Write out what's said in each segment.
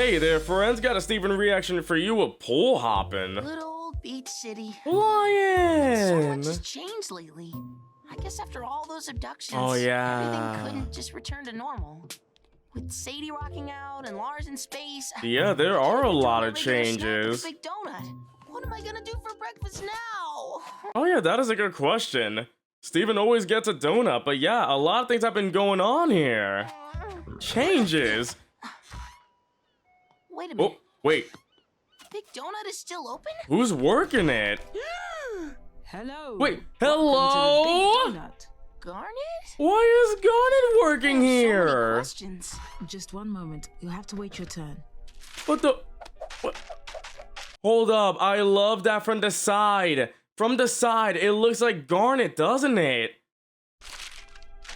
Hey there, friends. Got a Steven reaction for you with pole hopping. Good old beach city. Lion! So much has changed lately. I guess after all those abductions, Oh, yeah. everything couldn't just return to normal. With Sadie rocking out and Lars in space. Yeah, there are a lot of regular snack with a changes. Big donut. What am I gonna do for breakfast now? Oh yeah, that is a good question. Steven always gets a donut, but yeah, a lot of things have been going on here. Changes. Wait a minute. Oh, wait. Big donut is still open? Who's working it? Hello. Wait, Welcome to hello? the Big Donut. Garnet? Why is Garnet working So many here? questions. Just one moment. You'll have to wait your turn. What the? What? Hold up, I love that from the side. From the side, it looks like Garnet, doesn't it?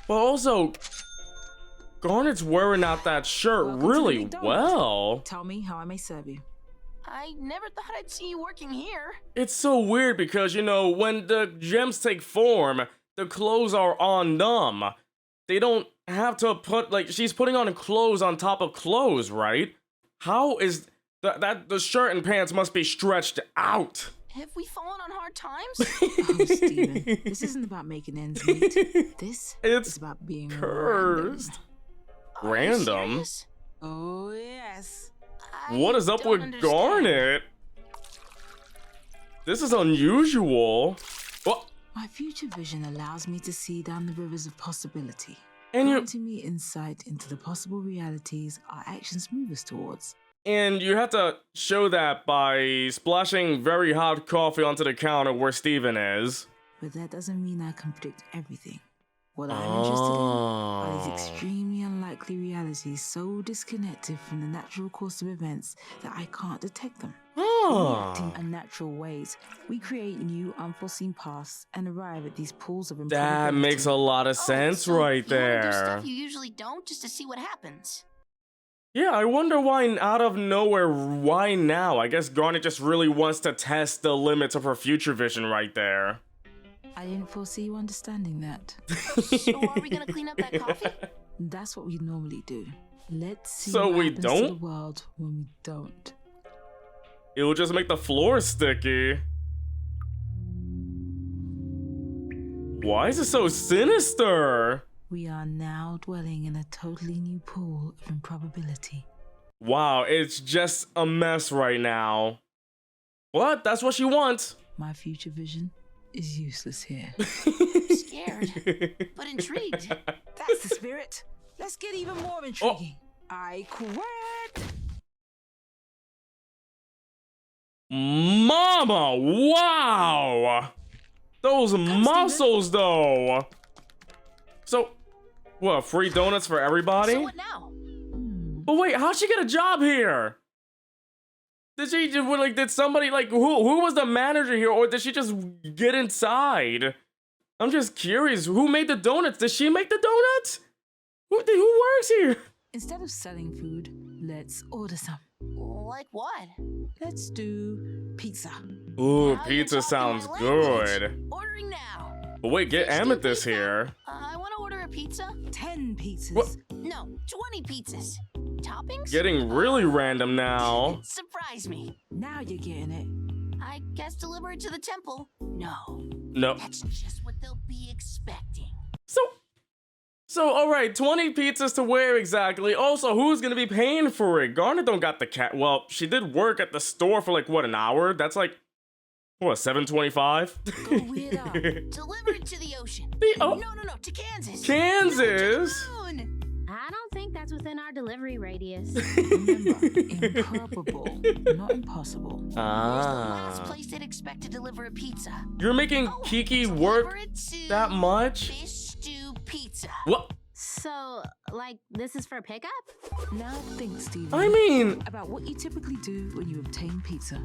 But also, Garnet's wearing out that shirt Welcome to the really Big Donut. well. Tell me how I may serve you. I never thought I'd see you working here. It's so weird because, you know, when the gems take form, the clothes are on them. They don't have to put, like, she's putting on clothes on top of clothes, right? How is that the shirt and pants must be stretched out? Have we fallen on hard times? Oh, Steven, this isn't about making ends meet. This It's is about being cursed. Are you Random? serious? Oh, yes. What is up don't with understand. Garnet? This is unusual. Oh, My future vision allows me to see down the rivers of possibility, and you granting me insight into the possible realities our actions move us towards. have to show that by splashing very hot coffee onto the counter where Steven is. But that doesn't mean I can predict everything. What I'm interested in are Oh. these extremely unlikely realities so disconnected from the natural course of events that I can't detect them. Reacting Oh. in unnatural ways, we create new unforeseen paths and arrive at these pools of That improbability. makes a lot of Oh, sense so right you wanna do there. stuff you usually don't just to see what happens. Yeah, I wonder why out of nowhere, why now? I guess Garnet just really wants to test the limits of her future vision right there. I didn't foresee you understanding that. So are we gonna clean up that coffee? That's what we normally do. Let's see So what we happens to don't? the world when we don't. It will just make the floor sticky. Why is it so sinister? We are now dwelling in a totally new pool of improbability. Wow, it's just a mess right now. What? That's what she wants. My future vision is useless here. Scared, but intrigued. That's the spirit. Let's get even more intriguing. I quit. Mama, wow! Those muscles, though. So, what? Free donuts for everybody? So what now? But wait, how'd she get a job here? Did she just like? Did somebody like who was the manager here, or did she just get inside? I'm just curious. Who made the donuts? Did she make the donuts? Who works here? Instead of selling food, let's order some. Like what? Let's do pizza. Ooh, Now you're pizza talking sounds my language. good. Ordering now. But wait, get Fish do Amethyst pizza? here. I want to order a pizza. 10 pizzas. What? No, 20 pizzas. Toppings? Getting really random now. Surprise me. Now you're getting it. I guess deliver it to the temple. No, No. that's just what they'll be expecting. So, all right, 20 pizzas to where exactly? Also, who's gonna be paying for it? Garnet don't got the cat. Well, she did work at the store for like what, an hour? That's like what, $7.25? Go weird out. Deliver it to the ocean. Oh. No, to Kansas. Kansas. No, to the moon. I don't think that's within our delivery radius. Remember, improbable, not impossible. Where's the last Ah. place they'd expect to deliver a pizza? You're making Oh, Kiki deliver work it to that much? Fish stew pizza. What? So, like, this is for pickup? Now think, Steven, I mean, about what you typically do when you obtain pizza.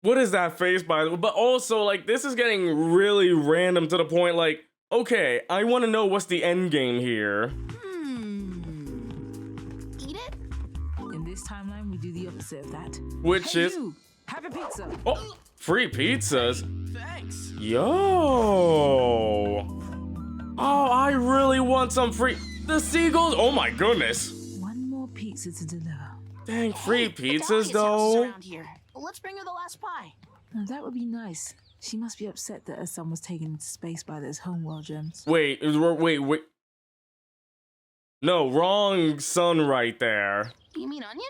what is that face by the way? But also, like, this is getting really random to the point, like, okay, I want to know what's the end game here. Eat it? In this timeline, we do the opposite of that. Which Hey, is, you, have a pizza. oh, free pizzas. Thanks. Yo. Oh, I really want some free. The seagulls. Oh my goodness. One more pizza to deliver. Dang, free Hey, pizzas Vidalia's house is though. around here. Let's bring her the last pie. Now, that would be nice. She must be upset that her son was taken into space by those homeworld gems. Wait. No, wrong son right there. You mean Onion?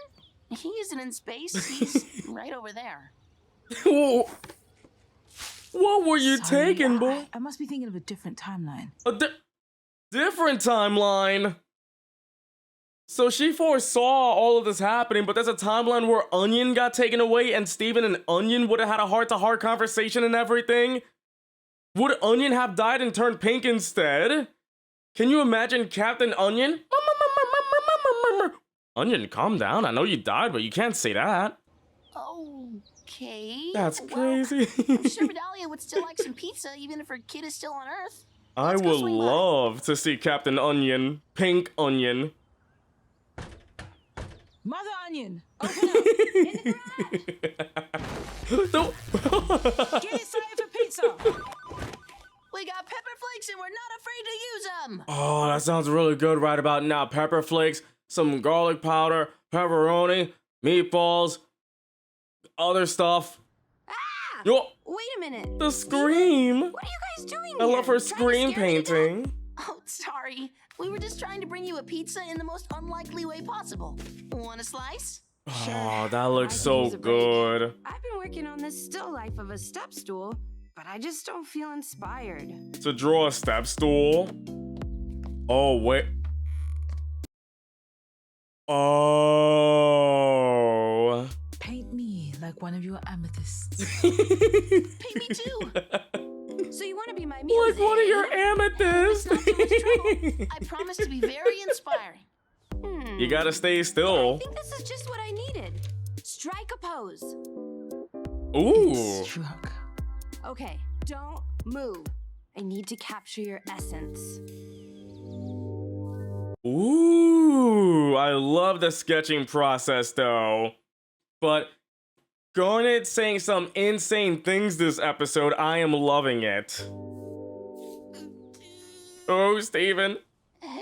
He isn't in space. He's right over there. What were you Sorry, taking, boy? I must be thinking of a different timeline. A different timeline. So she foresaw all of this happening, but there's a timeline where Onion got taken away and Steven and Onion would have had a heart-to-heart conversation and everything. Would Onion have died and turned pink instead? Can you imagine Captain Onion? Onion, calm down. I know you died, but you can't say that. Okay. That's well, crazy. I'm sure Vidalia would still like some pizza, even if her kid is still on Earth. I Let's go would swing by. love to see Captain Onion, Pink Onion. Mother Onion, open up! In the garage! No. Get excited for pizza! We got pepper flakes and we're not afraid to use them. Oh, that sounds really good right about now. Pepper flakes, some garlic powder, pepperoni, meatballs, other stuff. Ah! Yo, Wait a minute. the scream. What are you guys doing I here? love her Trying to screen scare me to death? painting. Oh, sorry. We were just trying to bring you a pizza in the most unlikely way possible. Want a slice? Oh, that looks I could so use a break. good. I've been working on this still life of a step stool, but I just don't feel inspired. To draw a step stool. Oh, wait. Oh. Paint me like one of your amethysts. Pay me too. So you want to be my muse? Like one of your eh? amethysts. Not too much trouble. I promise to be very inspiring. You gotta stay I still. think this is just what I needed. Strike a pose. Ooh. Struck. Okay, don't move. I need to capture your essence. Ooh. I love the sketching process though. But Garnet saying some insane things this episode. I am loving it. Oh, Steven.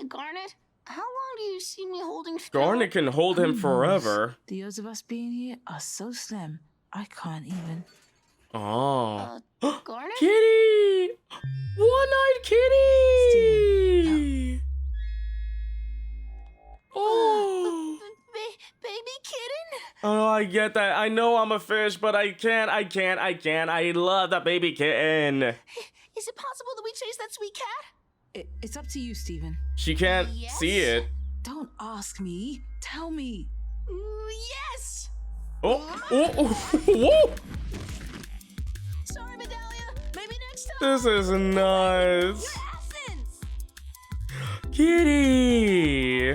Garnet, how long do you see me holding still? Garnet can hold him Who knows? forever. The odds of us being here are so slim, I can't even. Oh. Garnet? Kitty! One-eyed kitty! Oh. Baby kitten? Oh, I get that. I know I'm a fish, but I can't. I love that baby kitten. Is it possible that we chase that sweet cat? It's up to you, Steven. She can't Yes? see it. Don't ask me. Tell me. Yes! Oh, whoa! Sorry, Vidalia. Maybe next time. This is nuts. Essence! Kitty!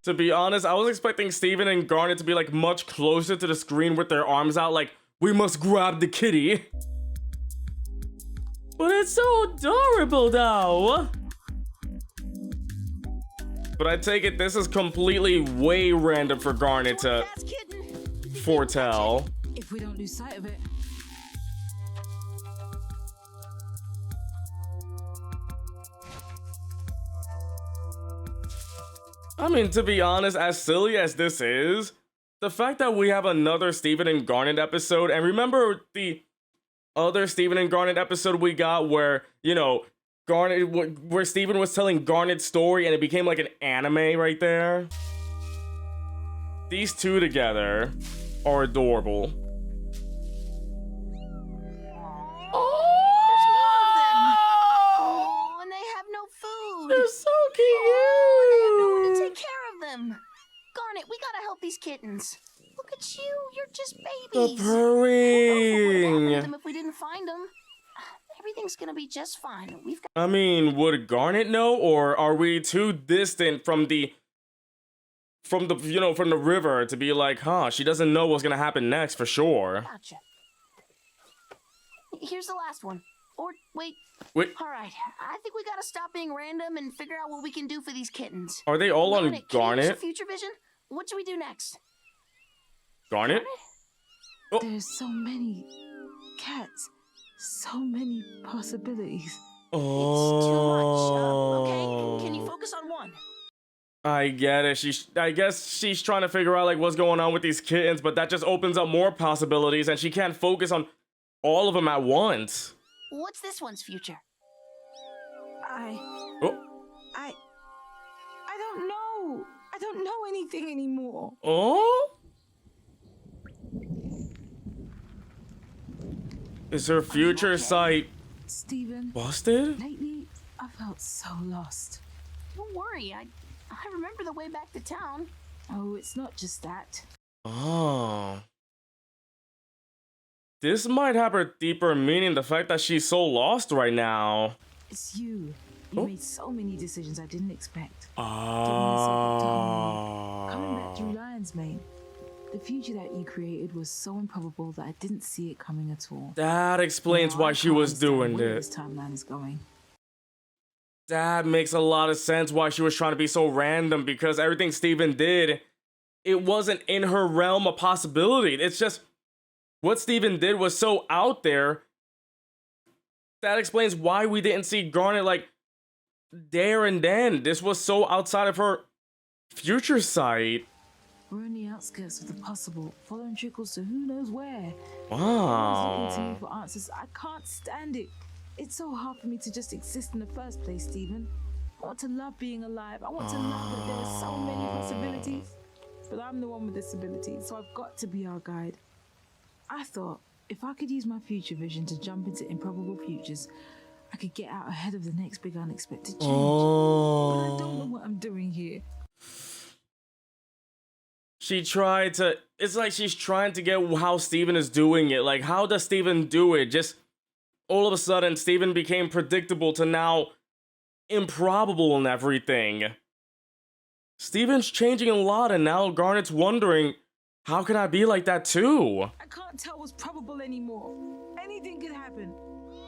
To be honest, I was expecting Steven and Garnet to be like much closer to the screen with their arms out like, we must grab the kitty. But it's so adorable though. But I take it this is completely way random for Garnet to Cat's kitten. foretell. If we don't lose sight of it. I mean, to be honest, as silly as this is, the fact that we have another Steven and Garnet episode, and remember the other Steven and Garnet episode we got where, you know, Garnet, where Steven was telling Garnet's story and it became like an anime right there? These two together are adorable. Oh, and they have no food. They're so They have no one to cute! take care of them. Garnet, we gotta help these kittens. Look at you. You're just The babies. What would purring! happen to them if we didn't find them? Everything's gonna be just fine. We've got. I mean, would Garnet know, or are we too distant from the river to be like, huh, she doesn't know what's gonna happen next for sure. Gotcha. Here's the last one. Or wait. Wait, All right. I think we gotta stop being random and figure out what we can do for these kittens. are they all on Can you use your Garnet? future vision? What should we do next? Garnet? There's so many cats. So many possibilities. It's too much. Oh. Okay. Can you focus on one? I get it. I guess she's trying to figure out like what's going on with these kittens, but that just opens up more possibilities, and she can't focus on all of them at once. What's this one's future? Oh, I don't know. I don't know anything anymore. oh? Is her future sight Stephen, busted? lately I felt so lost. Don't worry, I remember the way back to town. Oh, it's not just that. Oh. This might have a deeper meaning, the fact that she's so lost right now. It's you. You Oh. made so many decisions I didn't expect. Oh. Coming back through Lion's Mane. The future that you created was so improbable that I didn't see it coming at all. That explains Now why I she can't was understand doing where this. this timeline is going. That makes a lot of sense why she was trying to be so random, because everything Steven did, it wasn't in her realm of possibility. It's just what Steven did was so out there. That explains why we didn't see Garnet like there and then. This was so outside of her future sight. We're on the outskirts of the possible, following trickles to who knows where. Wow. Looking to me for answers. I can't stand it. It's so hard for me to just exist in the first place, Stephen. I want to love being alive. I want to love that there are so many possibilities. But I'm the one with disabilities, so I've got to be our guide. I thought if I could use my future vision to jump into improbable futures, I could get out ahead of the next big unexpected change. But I don't know what I'm doing here. It's like she's trying to get how Steven is doing it. Like, how does Steven do it? Just all of a sudden, Steven became predictable to now improbable and everything. Steven's changing a lot, and now Garnet's wondering, how can I be like that too? I can't tell what's probable anymore. Anything could happen.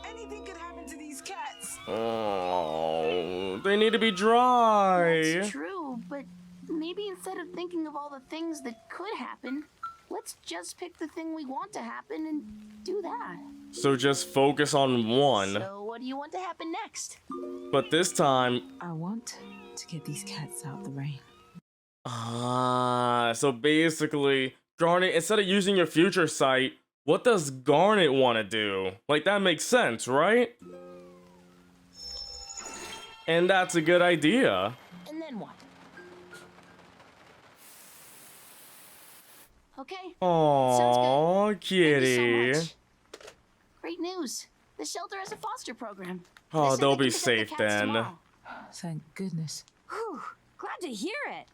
Anything could happen to these cats. Oh, they need to be dry. That's true, but maybe instead of thinking of all the things that could happen, let's just pick the thing we want to happen and do that. So just focus on one. So what do you want to happen next? But this time, I want to get these cats out the rain. so basically, Garnet, instead of using your future sight, what does Garnet want to do? Like, that makes sense, right? And that's a good idea. And then what? Okay. Aww, Thank kitty. you so much. Great news. The shelter has a foster program. They Oh, said they'll they be can pick up the safe cats then. tomorrow. Thank goodness. Whew, glad to hear it.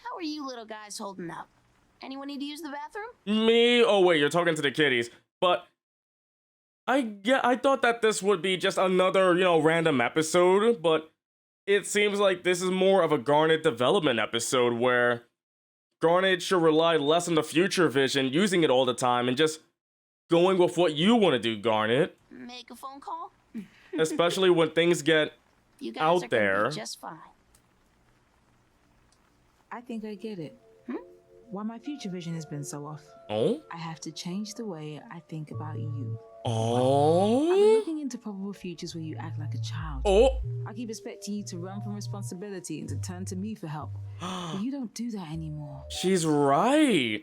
How are you little guys holding up? Anyone need to use the bathroom? Me? Oh wait, you're talking to the kitties. But I thought that this would be just another, random episode, but it seems like this is more of a Garnet development episode where Garnet should rely less on the future vision, using it all the time, and just going with what you want to do, Garnet. Make a phone call? Especially when things get You guys out are gonna there. be just fine. I think I get it. Why my future vision has been so off. Oh? I have to change the way I think about you. I've been Oh? looking into probable futures where you act like a child. Oh? I keep expecting you to run from responsibility and to turn to me for help. But you don't do that anymore. She's right.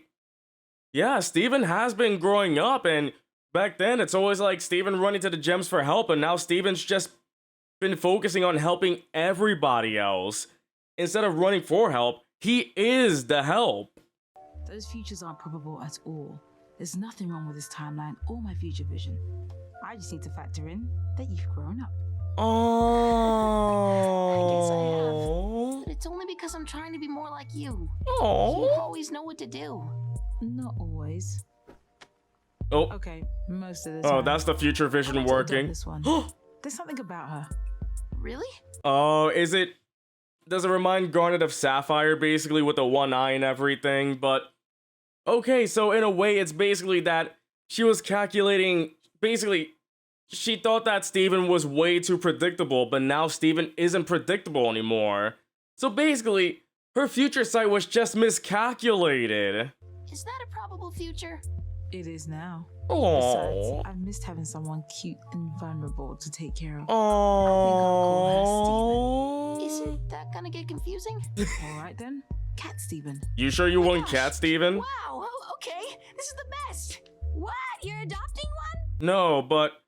Yeah, Steven has been growing up, and back then it's always like Steven running to the gems for help, and now Steven's just been focusing on helping everybody else. Instead of running for help, he is the help. Those futures aren't probable at all. There's nothing wrong with this timeline or my future vision. I just need to factor in that you've grown up. Oh. But it's only because I'm trying to be more like you. You Oh. always know what to do. Not always. Oh. Okay, most of the time. Oh, that's the future I vision want to adopt working. This one. There's something about her. Really? Oh, is it? Does it remind Garnet of Sapphire, basically, with the one eye and everything? But okay, so in a way, it's basically that she was calculating. Basically, she thought that Steven was way too predictable, but now Steven isn't predictable anymore. So basically, her future sight was just miscalculated. Is that a probable future? It is now. Oh. Besides, I've missed having someone cute and vulnerable to take care of. Oh. Isn't that gonna get confusing? All right then, Cat Steven. You sure you want gosh. Cat Steven? Wow, okay. This is the best. What? You're adopting one? No, but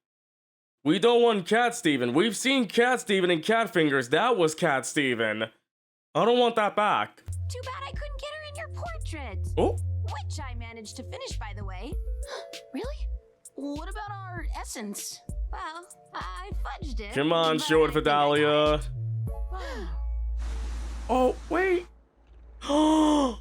we don't want Cat Steven. We've seen Cat Steven and Cat Fingers. That was Cat Steven. I don't want that back. Too bad I couldn't get her in your portrait. Oh. Which I managed to finish, by the way. Really? What about our essence? Well, I fudged it. Come on, but show it, I think I Vidalia. Oh, wait. Oh.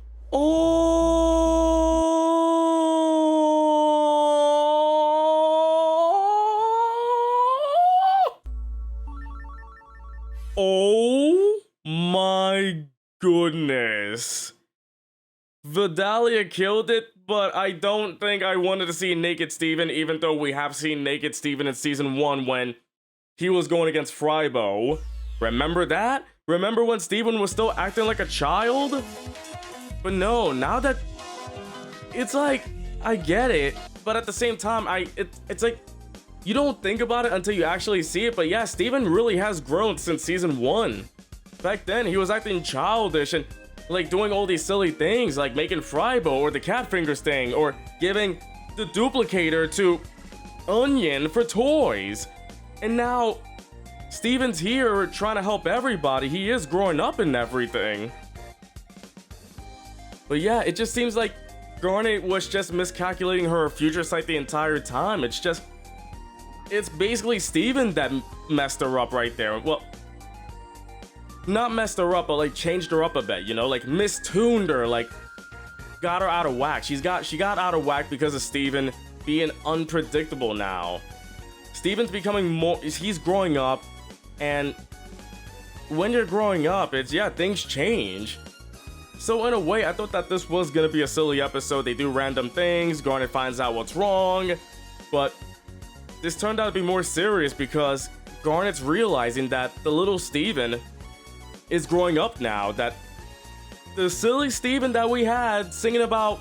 Oh my goodness. Vidalia killed it, but I don't think I wanted to see Naked Steven, even though we have seen Naked Steven in season 1 when he was going against Frybo. Remember that? Remember when Steven was still acting like a child? But no, now that it's like, I get it, but at the same time, it's like, you don't think about it until you actually see it, but yeah, Steven really has grown since season 1. Back then, he was acting childish and like doing all these silly things, like making Frybo or the Cat Fingers thing, or giving the duplicator to Onion for toys. And now, Steven's here trying to help everybody. He is growing up and everything. But yeah, it just seems like Garnet was just miscalculating her future sight the entire time. It's basically Steven that messed her up right there. Well, not messed her up, but like changed her up a bit, you know, like mistuned her, like got her out of whack. She got out of whack because of Steven being unpredictable now. Steven's becoming more, he's growing up, and when you're growing up, things change. So in a way, I thought that this was gonna be a silly episode. They do random things, Garnet finds out what's wrong, but this turned out to be more serious because Garnet's realizing that the little Steven is growing up now, that the silly Steven that we had singing about,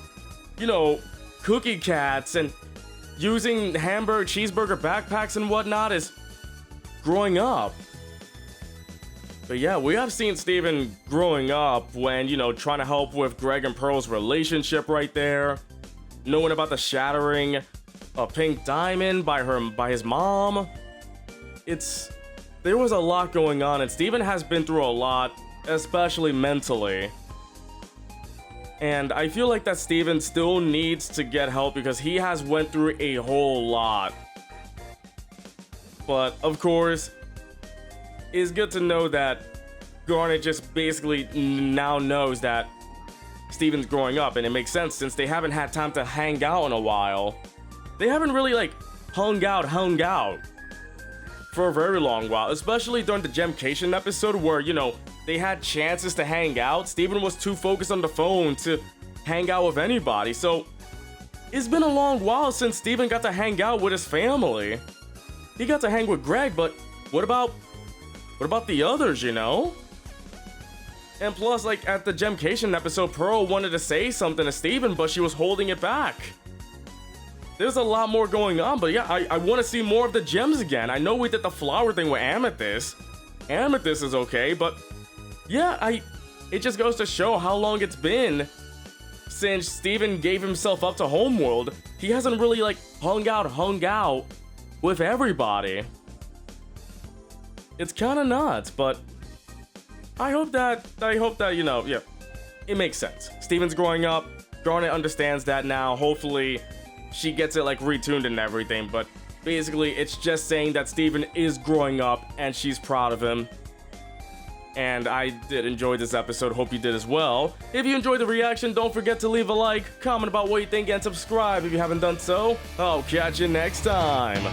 you know, cookie cats and using cheeseburger backpacks and whatnot is growing up. But yeah, we have seen Steven growing up when, you know, trying to help with Greg and Pearl's relationship right there, knowing about the shattering of Pink Diamond by his mom. There was a lot going on, and Steven has been through a lot, especially mentally. And I feel like that Steven still needs to get help because he has went through a whole lot. But, of course, it's good to know that Garnet just basically now knows that Steven's growing up, and it makes sense since they haven't had time to hang out in a while. They haven't really, like, hung out for a very long while, especially during the Gemcation episode where, you know, they had chances to hang out. Steven was too focused on the phone to hang out with anybody, so it's been a long while since Steven got to hang out with his family. He got to hang with Greg, but what about the others, you know? And plus, like, at the Gemcation episode, Pearl wanted to say something to Steven, but she was holding it back. There's a lot more going on, but yeah, I want to see more of the gems again. I know we did the flower thing with Amethyst. Amethyst is okay, but yeah, it just goes to show how long it's been since Steven gave himself up to Homeworld. He hasn't really, like, hung out with everybody. It's kind of nuts, but I hope that, you know, yeah, it makes sense. Steven's growing up. Garnet understands that now. Hopefully, she gets it, like, retuned and everything, but basically, it's just saying that Steven is growing up, and she's proud of him. And I did enjoy this episode, hope you did as well. If you enjoyed the reaction, don't forget to leave a like, comment about what you think, and subscribe if you haven't done so. I'll catch you next time.